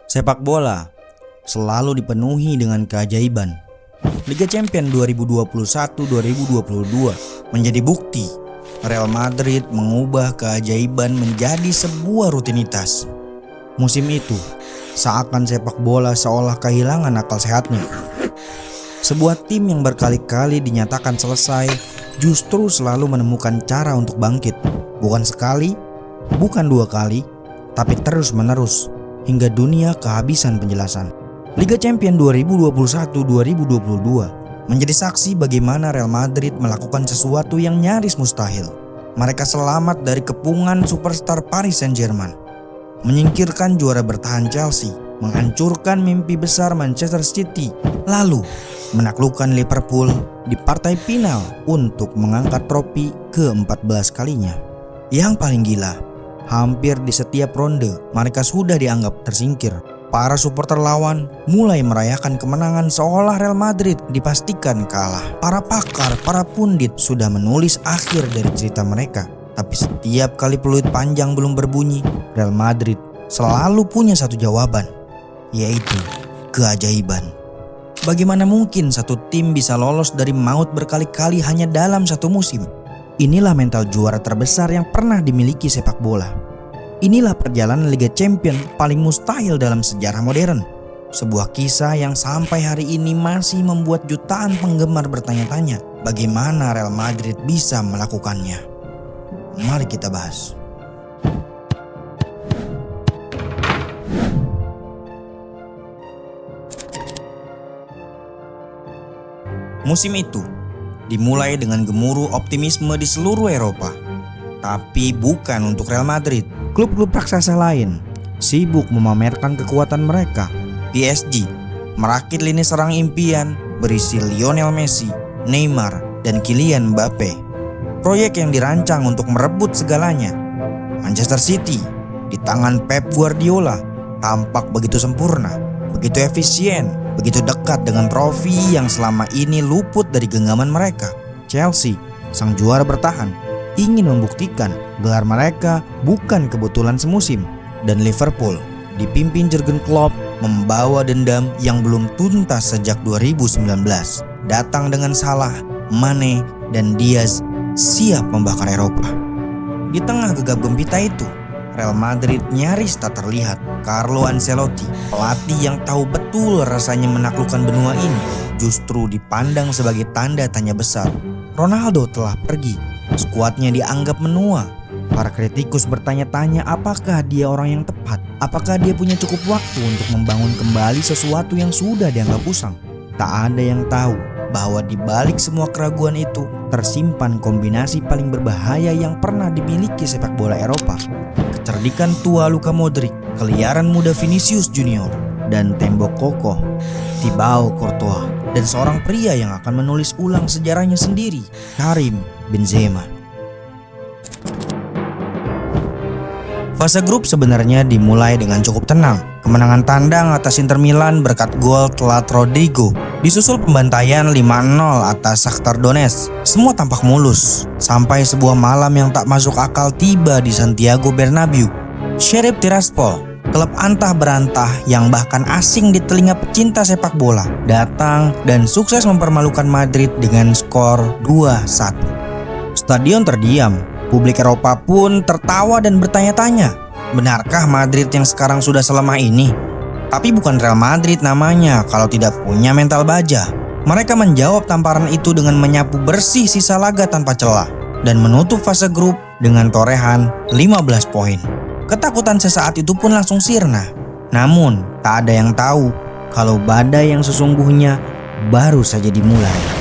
Sepak bola selalu dipenuhi dengan keajaiban. Liga Champions 2021-2022 menjadi bukti Real Madrid mengubah keajaiban menjadi sebuah rutinitas. Musim itu seakan sepak bola seolah kehilangan akal sehatnya. Sebuah tim yang berkali-kali dinyatakan selesai justru selalu menemukan cara untuk bangkit. Bukan sekali, bukan dua kali, tapi terus-menerus hingga dunia kehabisan penjelasan. Liga Champions 2021-2022 menjadi saksi bagaimana Real Madrid melakukan sesuatu yang nyaris mustahil. Mereka selamat dari kepungan superstar Paris Saint-Germain, menyingkirkan juara bertahan Chelsea, menghancurkan mimpi besar Manchester City, lalu menaklukkan Liverpool di partai final untuk mengangkat trofi ke-14 kalinya. Yang paling gila, hampir di setiap ronde mereka sudah dianggap tersingkir. Para supporter lawan mulai merayakan kemenangan seolah Real Madrid dipastikan kalah. Para pakar, para pundit sudah menulis akhir dari cerita mereka. Tapi setiap kali peluit panjang belum berbunyi, Real Madrid selalu punya satu jawaban, yaitu keajaiban. Bagaimana mungkin satu tim bisa lolos dari maut berkali-kali hanya dalam satu musim? Inilah mental juara terbesar yang pernah dimiliki sepak bola. Inilah perjalanan Liga Champions paling mustahil dalam sejarah modern. Sebuah kisah yang sampai hari ini masih membuat jutaan penggemar bertanya-tanya bagaimana Real Madrid bisa melakukannya. Mari kita bahas. Musim itu dimulai dengan gemuruh optimisme di seluruh Eropa. Tapi bukan untuk Real Madrid. Klub-klub raksasa lain sibuk memamerkan kekuatan mereka. PSG merakit lini serang impian berisi Lionel Messi, Neymar, dan Kylian Mbappe. Proyek yang dirancang untuk merebut segalanya. Manchester City di tangan Pep Guardiola tampak begitu sempurna, begitu efisien, begitu dekat dengan trofi yang selama ini luput dari genggaman mereka. Chelsea, sang juara bertahan, ingin membuktikan gelar mereka bukan kebetulan semusim. Dan Liverpool dipimpin Jurgen Klopp membawa dendam yang belum tuntas sejak 2019. Datang dengan Salah, Mane, dan Diaz siap membakar Eropa. Di tengah gegap gempita itu, Real Madrid nyaris tak terlihat. Carlo Ancelotti, pelatih yang tahu betul rasanya menaklukkan benua ini, justru dipandang sebagai tanda tanya besar. Ronaldo telah pergi, skuadnya dianggap menua. Para kritikus bertanya-tanya apakah dia orang yang tepat, apakah dia punya cukup waktu untuk membangun kembali sesuatu yang sudah dianggap usang. Tak ada yang tahu bahwa di balik semua keraguan itu tersimpan kombinasi paling berbahaya yang pernah dimiliki sepak bola Eropa. Kecerdikan tua Luka Modric, keliaran muda Vinicius Junior, dan tembok kokoh Thibaut Courtois, dan seorang pria yang akan menulis ulang sejarahnya sendiri, Karim Benzema. Fase grup sebenarnya dimulai dengan cukup tenang. Kemenangan tandang atas Inter Milan berkat gol telat Rodrigo, disusul pembantaian 5-0 atas Shakhtar Donetsk. Semua tampak mulus, sampai sebuah malam yang tak masuk akal tiba di Santiago Bernabeu. Sheriff Tiraspol, klub antah berantah yang bahkan asing di telinga pecinta sepak bola, datang dan sukses mempermalukan Madrid dengan skor 2-1. Stadion terdiam, publik Eropa pun tertawa dan bertanya-tanya, benarkah Madrid yang sekarang sudah selemah ini? Tapi bukan Real Madrid namanya kalau tidak punya mental baja. Mereka menjawab tamparan itu dengan menyapu bersih sisa laga tanpa celah dan menutup fase grup dengan torehan 15 poin. Ketakutan sesaat itu pun langsung sirna. Namun tak ada yang tahu kalau badai yang sesungguhnya baru saja dimulai.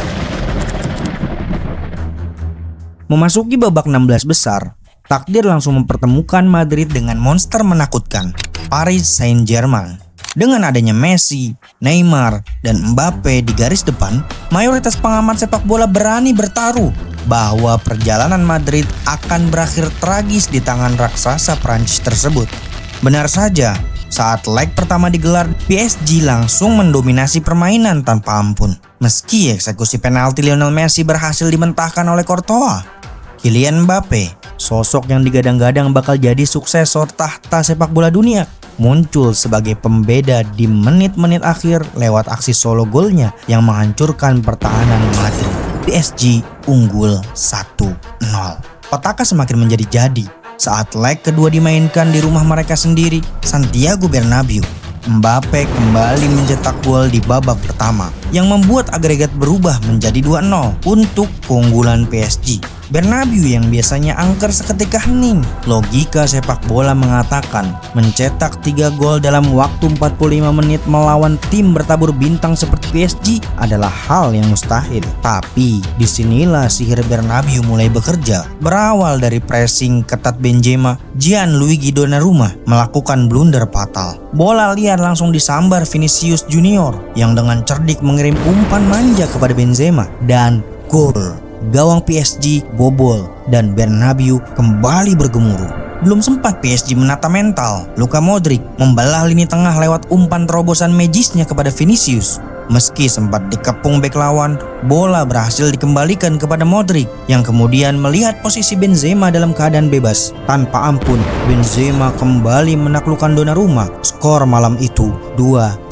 Memasuki babak 16 besar, takdir langsung mempertemukan Madrid dengan monster menakutkan, Paris Saint-Germain. Dengan adanya Messi, Neymar, dan Mbappe di garis depan, mayoritas pengamat sepak bola berani bertaruh bahwa perjalanan Madrid akan berakhir tragis di tangan raksasa Prancis tersebut. Benar saja, saat leg pertama digelar, PSG langsung mendominasi permainan tanpa ampun. Meski eksekusi penalti Lionel Messi berhasil dimentahkan oleh Courtois, Kylian Mbappe, sosok yang digadang-gadang bakal jadi suksesor tahta sepak bola dunia, muncul sebagai pembeda di menit-menit akhir lewat aksi solo golnya yang menghancurkan pertahanan Madrid. PSG unggul 1-0. Petaka semakin menjadi-jadi saat leg kedua dimainkan di rumah mereka sendiri, Santiago Bernabeu. Mbappe kembali mencetak gol di babak pertama yang membuat agregat berubah menjadi 2-0 untuk keunggulan PSG. Bernabeu yang biasanya angker seketika hening. Logika sepak bola mengatakan mencetak 3 gol dalam waktu 45 menit melawan tim bertabur bintang seperti PSG adalah hal yang mustahil. Tapi disinilah sihir Bernabeu mulai bekerja. Berawal dari pressing ketat Benzema, Gianluigi Donnarumma melakukan blunder fatal. Bola liar langsung disambar Vinicius Junior yang dengan cerdik mengirim umpan manja kepada Benzema dan gol. Gawang PSG bobol dan Bernabeu kembali bergemuruh. Belum sempat PSG menata mental, Luka Modric membelah lini tengah lewat umpan terobosan magisnya kepada Vinicius. Meski sempat dikepung bek lawan, bola berhasil dikembalikan kepada Modric yang kemudian melihat posisi Benzema dalam keadaan bebas. Tanpa ampun, Benzema kembali menaklukkan Donnarumma. Skor malam itu 2-1.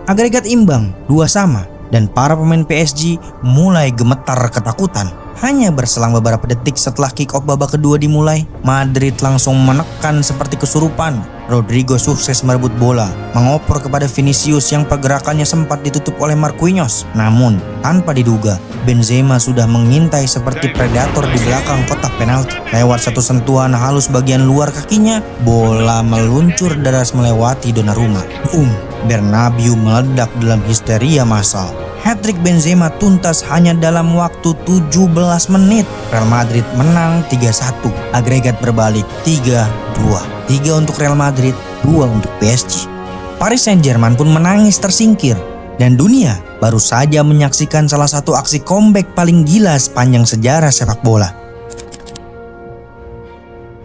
Agregat imbang 2-2. Dan para pemain PSG mulai gemetar ketakutan. Hanya berselang beberapa detik setelah kick-off babak kedua dimulai, Madrid langsung menekan seperti kesurupan. Rodrigo sukses merebut bola, mengoper kepada Vinicius yang pergerakannya sempat ditutup oleh Marquinhos. Namun, tanpa diduga, Benzema sudah mengintai seperti predator di belakang kotak penalti. Lewat satu sentuhan halus bagian luar kakinya, bola meluncur deras melewati Donnarumma. Bernabeu meledak dalam histeria massal. Hat-trick Benzema tuntas hanya dalam waktu 17 menit. Real Madrid menang 3-1. Agregat berbalik 3-2. 3 untuk Real Madrid, 2 untuk PSG. Paris Saint-Germain pun menangis tersingkir. Dan dunia baru saja menyaksikan salah satu aksi comeback paling gila sepanjang sejarah sepak bola.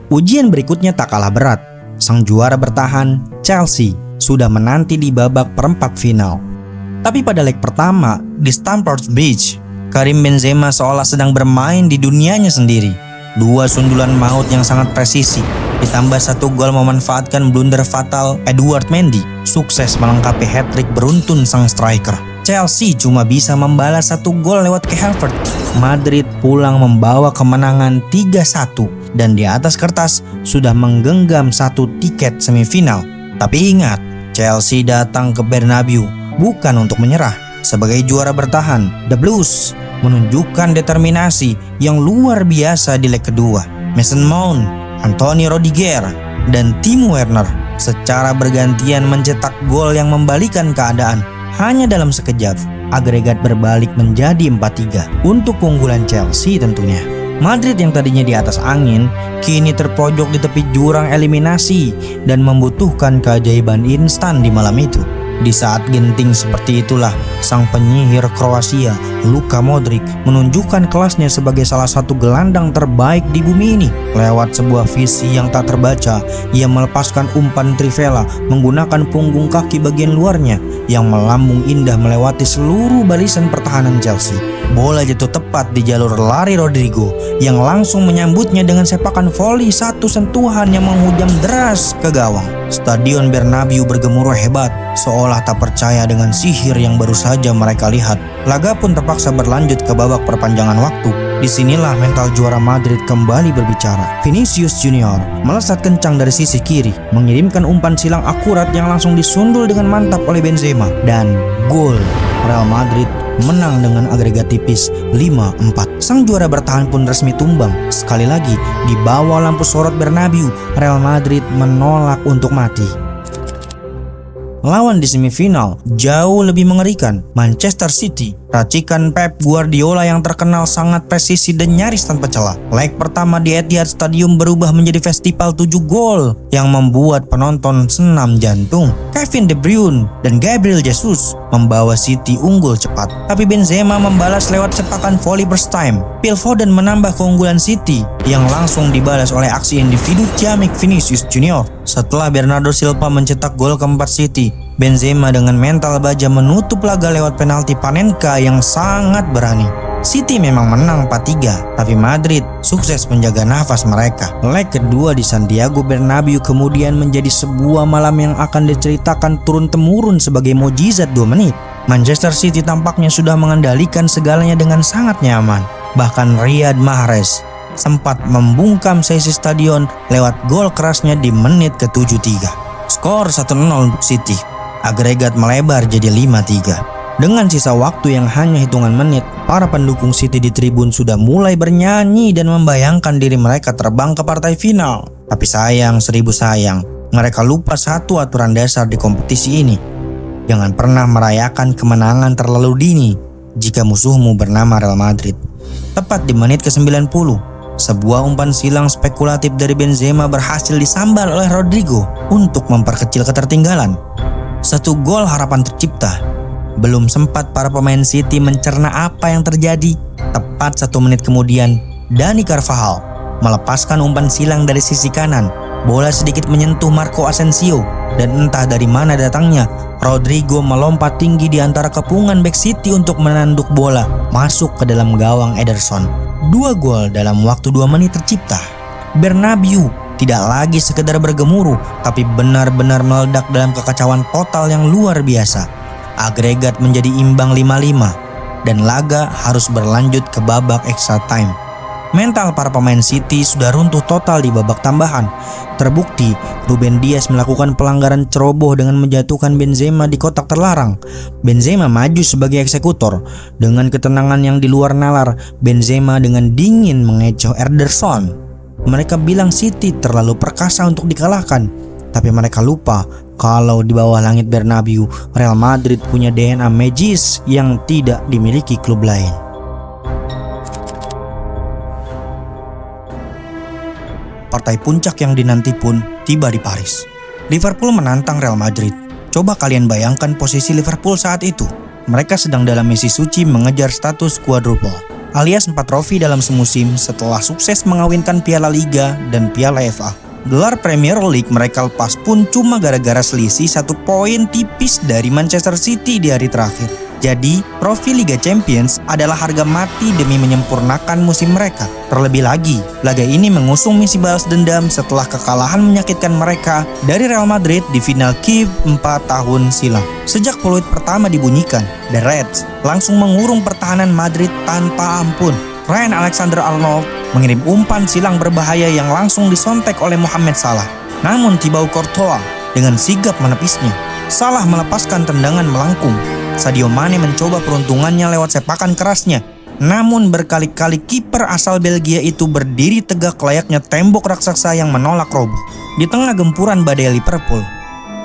Ujian berikutnya tak kalah berat. Sang juara bertahan, Chelsea, sudah menanti di babak perempat final. Tapi pada leg pertama di Stamford Bridge, Karim Benzema seolah sedang bermain di dunianya sendiri. 2 sundulan maut yang sangat presisi ditambah 1 gol memanfaatkan blunder fatal Edouard Mendy sukses melengkapi hat-trick beruntun sang striker. Chelsea cuma bisa membalas 1 gol lewat Kai Havertz. Madrid pulang membawa kemenangan 3-1 dan di atas kertas sudah menggenggam 1 tiket semifinal. Tapi ingat, Chelsea datang ke Bernabeu bukan untuk menyerah. Sebagai juara bertahan, The Blues menunjukkan determinasi yang luar biasa di leg kedua. Mason Mount, Anthony Rudiger, dan Timo Werner secara bergantian mencetak gol yang membalikan keadaan. Hanya dalam sekejap, agregat berbalik menjadi 4-3 untuk keunggulan Chelsea tentunya. Madrid yang tadinya di atas angin, kini terpojok di tepi jurang eliminasi dan membutuhkan keajaiban instan di malam itu. Di saat genting seperti itulah, sang penyihir Kroasia, Luka Modric, menunjukkan kelasnya sebagai salah satu gelandang terbaik di bumi ini. Lewat sebuah visi yang tak terbaca, ia melepaskan umpan trivela menggunakan punggung kaki bagian luarnya yang melambung indah melewati seluruh barisan pertahanan Chelsea. Bola jatuh tepat di jalur lari Rodrigo yang langsung menyambutnya dengan sepakan voli 1 sentuhan yang menghujam deras ke gawang. Stadion Bernabeu bergemuruh hebat, seolah tak percaya dengan sihir yang baru saja mereka lihat. Laga pun terpaksa berlanjut ke babak perpanjangan waktu. Disinilah mental juara Madrid kembali berbicara. Vinicius Junior melesat kencang dari sisi kiri, mengirimkan umpan silang akurat yang langsung disundul dengan mantap oleh Benzema. Dan gol. Real Madrid menang dengan agregat tipis 5-4. Sang juara bertahan pun resmi tumbang. Sekali lagi, di bawah lampu sorot Bernabeu, Real Madrid menolak untuk mati. Lawan di semifinal jauh lebih mengerikan, Manchester City. Racikan Pep Guardiola yang terkenal sangat presisi dan nyaris tanpa celah. Leg pertama di Etihad Stadium berubah menjadi festival 7 gol yang membuat penonton senam jantung. Kevin De Bruyne dan Gabriel Jesus membawa City unggul cepat. Tapi Benzema membalas lewat sepakan volley first time. Phil Foden menambah keunggulan City yang langsung dibalas oleh aksi individu ciamik Vinicius Junior. Setelah Bernardo Silva mencetak gol keempat City, Benzema dengan mental baja menutup laga lewat penalti Panenka yang sangat berani. City memang menang 4-3, tapi Madrid sukses menjaga nafas mereka. Leg kedua di Santiago Bernabeu kemudian menjadi sebuah malam yang akan diceritakan turun-temurun sebagai mukjizat 2 menit. Manchester City tampaknya sudah mengendalikan segalanya dengan sangat nyaman. Bahkan Riyad Mahrez sempat membungkam sesi stadion lewat gol kerasnya di menit ke-73. Skor 1-0 untuk City. Agregat melebar jadi 5-3. Dengan sisa waktu yang hanya hitungan menit, para pendukung City di tribun sudah mulai bernyanyi dan membayangkan diri mereka terbang ke partai final. Tapi sayang, seribu sayang, mereka lupa satu aturan dasar di kompetisi ini. Jangan pernah merayakan kemenangan terlalu dini jika musuhmu bernama Real Madrid. Tepat di menit ke-90, sebuah umpan silang spekulatif dari Benzema berhasil disambar oleh Rodrigo untuk memperkecil ketertinggalan. Satu gol harapan tercipta. Belum sempat para pemain City mencerna apa yang terjadi. Tepat 1 menit kemudian, Dani Carvajal melepaskan umpan silang dari sisi kanan. Bola sedikit menyentuh Marco Asensio dan entah dari mana datangnya, Rodrigo melompat tinggi di antara kepungan bek City untuk menanduk bola masuk ke dalam gawang Ederson. 2 gol dalam waktu 2 menit tercipta. Bernabeu tidak lagi sekedar bergemuruh, tapi benar-benar meledak dalam kekacauan total yang luar biasa. Agregat menjadi imbang 5-5 dan laga harus berlanjut ke babak extra time. Mental para pemain City sudah runtuh total di babak tambahan. Terbukti Ruben Dias melakukan pelanggaran ceroboh dengan menjatuhkan Benzema di kotak terlarang. Benzema maju sebagai eksekutor. Dengan ketenangan yang di luar nalar, Benzema dengan dingin mengecoh Ederson. Mereka bilang City terlalu perkasa untuk dikalahkan, tapi mereka lupa kalau di bawah langit Bernabeu, Real Madrid punya DNA magis yang tidak dimiliki klub lain. Partai puncak yang dinanti pun tiba di Paris. Liverpool menantang Real Madrid. Coba kalian bayangkan posisi Liverpool saat itu. Mereka sedang dalam misi suci mengejar status quadruple, alias 4 trofi dalam semusim setelah sukses mengawinkan Piala Liga dan Piala FA. Gelar Premier League mereka lepas pun cuma gara-gara selisih 1 poin tipis dari Manchester City di hari terakhir. Jadi, trofi Liga Champions adalah harga mati demi menyempurnakan musim mereka. Terlebih lagi, laga ini mengusung misi balas dendam setelah kekalahan menyakitkan mereka dari Real Madrid di final Kiev 4 tahun silam. Sejak peluit pertama dibunyikan, The Reds langsung mengurung pertahanan Madrid tanpa ampun. Trent Alexander-Arnold mengirim umpan silang berbahaya yang langsung disontek oleh Mohamed Salah. Namun Thibaut Courtois dengan sigap menepisnya. Salah melepaskan tendangan melengkung. Sadio Mane mencoba peruntungannya lewat sepakan kerasnya. Namun berkali-kali kiper asal Belgia itu berdiri tegak layaknya tembok raksasa yang menolak roboh. Di tengah gempuran badai Liverpool,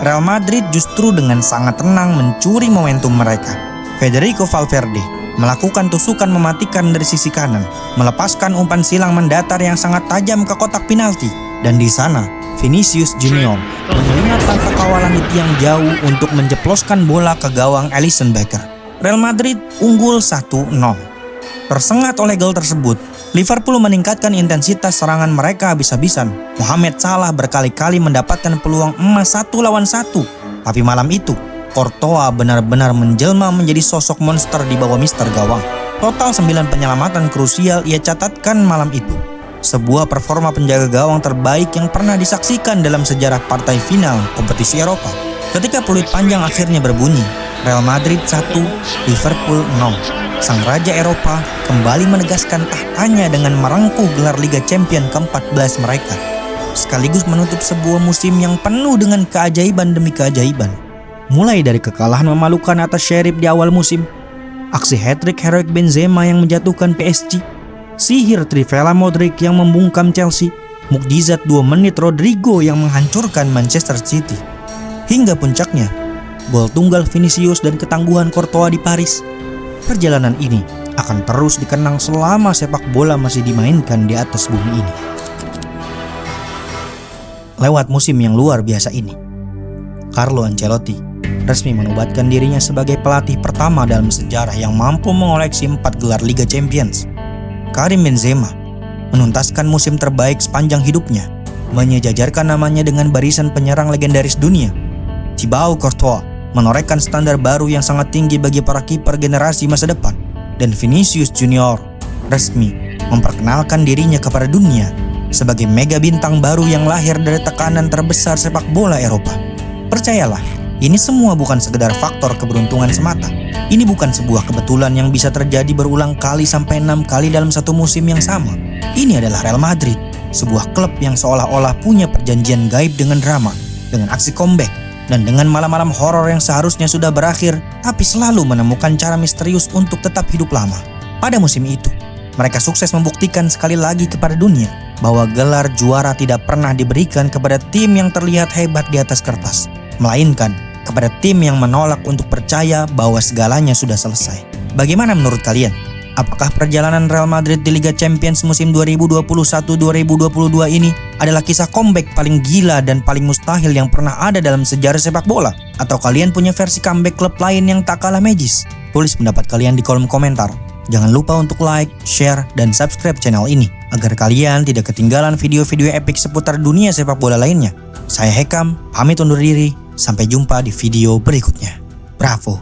Real Madrid justru dengan sangat tenang mencuri momentum mereka. Federico Valverde melakukan tusukan mematikan dari sisi kanan, melepaskan umpan silang mendatar yang sangat tajam ke kotak penalti. Dan di sana, Vinicius Junior menyelinap tanpa kawalan di tiang jauh untuk menjeploskan bola ke gawang Alisson Becker. Real Madrid unggul 1-0. Tersengat oleh gol tersebut, Liverpool meningkatkan intensitas serangan mereka habis-habisan. Mohamed Salah berkali-kali mendapatkan peluang emas 1 lawan 1. Tapi malam itu, Courtois benar-benar menjelma menjadi sosok monster di bawah mister gawang. Total 9 penyelamatan krusial ia catatkan malam itu. Sebuah performa penjaga gawang terbaik yang pernah disaksikan dalam sejarah partai final kompetisi Eropa. Ketika peluit panjang akhirnya berbunyi, Real Madrid 1, Liverpool 0. Sang Raja Eropa kembali menegaskan tahtanya dengan merengkuh gelar Liga Champions ke-14 mereka. Sekaligus menutup sebuah musim yang penuh dengan keajaiban demi keajaiban. Mulai dari kekalahan memalukan atas Sheriff di awal musim, aksi hat-trick heroik Benzema yang menjatuhkan PSG, sihir Trivela Modric yang membungkam Chelsea, mukjizat 2 menit Rodrigo yang menghancurkan Manchester City, hingga puncaknya, gol tunggal Vinicius dan ketangguhan Courtois di Paris. Perjalanan ini akan terus dikenang selama sepak bola masih dimainkan di atas bumi ini. Lewat musim yang luar biasa ini, Carlo Ancelotti resmi menobatkan dirinya sebagai pelatih pertama dalam sejarah yang mampu mengoleksi 4 gelar Liga Champions. Karim Benzema menuntaskan musim terbaik sepanjang hidupnya, menyejajarkan namanya dengan barisan penyerang legendaris dunia. Thibaut Courtois menorehkan standar baru yang sangat tinggi bagi para kiper generasi masa depan. dan Vinicius Junior resmi memperkenalkan dirinya kepada dunia sebagai mega bintang baru yang lahir dari tekanan terbesar sepak bola Eropa. Percayalah, ini semua bukan sekedar faktor keberuntungan semata. Ini bukan sebuah kebetulan yang bisa terjadi berulang kali sampai 6 kali dalam satu musim yang sama. Ini adalah Real Madrid, sebuah klub yang seolah-olah punya perjanjian gaib dengan drama, dengan aksi comeback, dan dengan malam-malam horor yang seharusnya sudah berakhir, tapi selalu menemukan cara misterius untuk tetap hidup lama. Pada musim itu, mereka sukses membuktikan sekali lagi kepada dunia bahwa gelar juara tidak pernah diberikan kepada tim yang terlihat hebat di atas kertas, melainkan kepada tim yang menolak untuk percaya bahwa segalanya sudah selesai. Bagaimana menurut kalian? Apakah perjalanan Real Madrid di Liga Champions musim 2021-2022 ini adalah kisah comeback paling gila dan paling mustahil yang pernah ada dalam sejarah sepak bola? Atau kalian punya versi comeback klub lain yang tak kalah magis? Tulis pendapat kalian di kolom komentar. Jangan lupa untuk like, share, dan subscribe channel ini agar kalian tidak ketinggalan video-video epic seputar dunia sepak bola lainnya. Saya Hekam, pamit undur diri. Sampai jumpa di video berikutnya. Bravo!